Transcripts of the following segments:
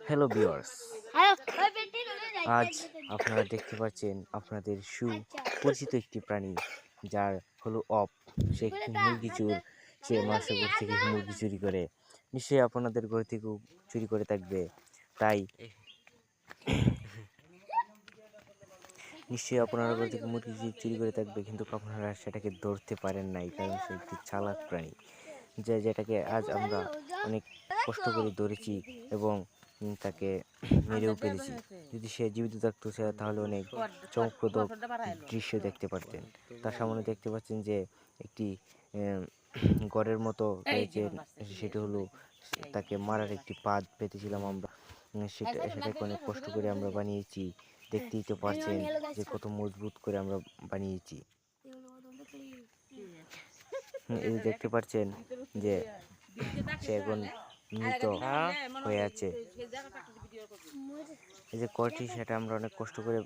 Hello viewers, আজ আপনারা দেখতে পাচ্ছেন আপনাদের সুপরিচিত একটি প্রাণী, যার হলো অপ। সে একটি মুরগি চোর। সে মানুষের ঘর থেকে মুরগি চুরি করে। নিশ্চয়ই আপনাদের ঘর থেকেও চুরি করে থাকবে। তাই নিশ্চয়ই আপনারা ঘর থেকে মুরগি চুরি করে থাকবে, কিন্তু আপনারা সেটাকে ধরতে পারেন নাই, কারণ সে একটি চালাক প্রাণী, যেটাকে আজ আমরা অনেক কষ্ট করে ধরেছি এবং তাকে মেরেও ফেলেছি। যদি সে জীবিত থাকতো তাহলে অনেক চমকপ্রদ দৃশ্য দেখতে পারতেন। তার সামনে দেখতে পাচ্ছেন যে একটি ঘরের মতো রয়েছে। সেটি হলো তাকে মারার একটি পাত পেতেছিলাম আমরা। সেটাকে অনেক কষ্ট করে আমরা বানিয়েছি। দেখতেই তো পারছেন যে কত মজবুত করে আমরা বানিয়েছি। এই দেখতে পাচ্ছেন যে সে এখন মৃত হয়ে আছে। এই যে ঘরটি, সেটা আমরা অনেক কষ্ট করে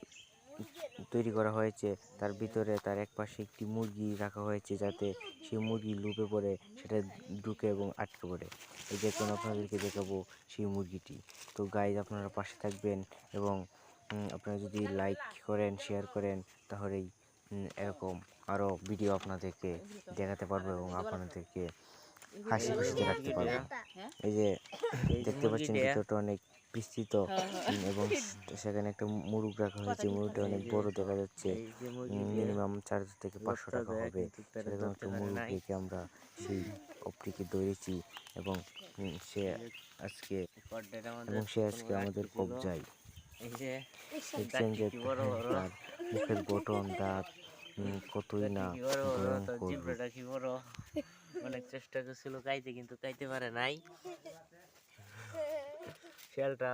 তৈরি করা হয়েছে। তার ভিতরে তার এক পাশে একটি মুরগি রাখা হয়েছে, যাতে সেই মুরগি লুপে পড়ে সেটা ঢুকে এবং আটকে পড়ে। এই যে এখন আপনাদেরকে দেখাবো সেই মুরগিটি। তো গাইজ, আপনারা পাশে থাকবেন এবং আপনারা যদি লাইক করেন, শেয়ার করেন, তাহলেই এরকম আরও ভিডিও আপনাদেরকে দেখাতে পারবো এবং আপনাদেরকে হাসি খুশিতে রাখতে পারবো। এই যে দেখতে পাচ্ছেন ভিতরটা অনেক বিস্তৃত এবং সেখানে একটা মুরগ রাখা হয়েছে। মুরগটা অনেক বড় দেখা যাচ্ছে। মিনিমাম 400 থেকে 500 টাকা হবে। সেরকম একটা মুরগ রেখে আমরা সেই অপটিকে ধরেছি এবং সে আজকে আমাদের কবজায়। দেখছেন যে তার মুখের গঠন, দাঁত কতই না ভয়ঙ্কর। অনেক চেষ্টা করছিল খাইতে, কিন্তু খাইতে পারে নাই। শিয়ালটা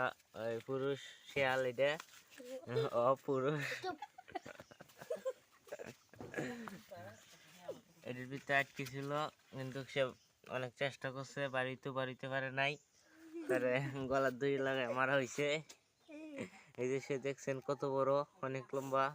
পুরুষ শিয়াল, এটা অপুরুষ। এটার ভিতরে আটকে ছিল, কিন্তু সে অনেক চেষ্টা করছে, বাড়িতে পারে নাই। তার গলার দড়ি লাগায় মারা হয়েছে। এই যে সে দেখছেন কত বড়, অনেক লম্বা।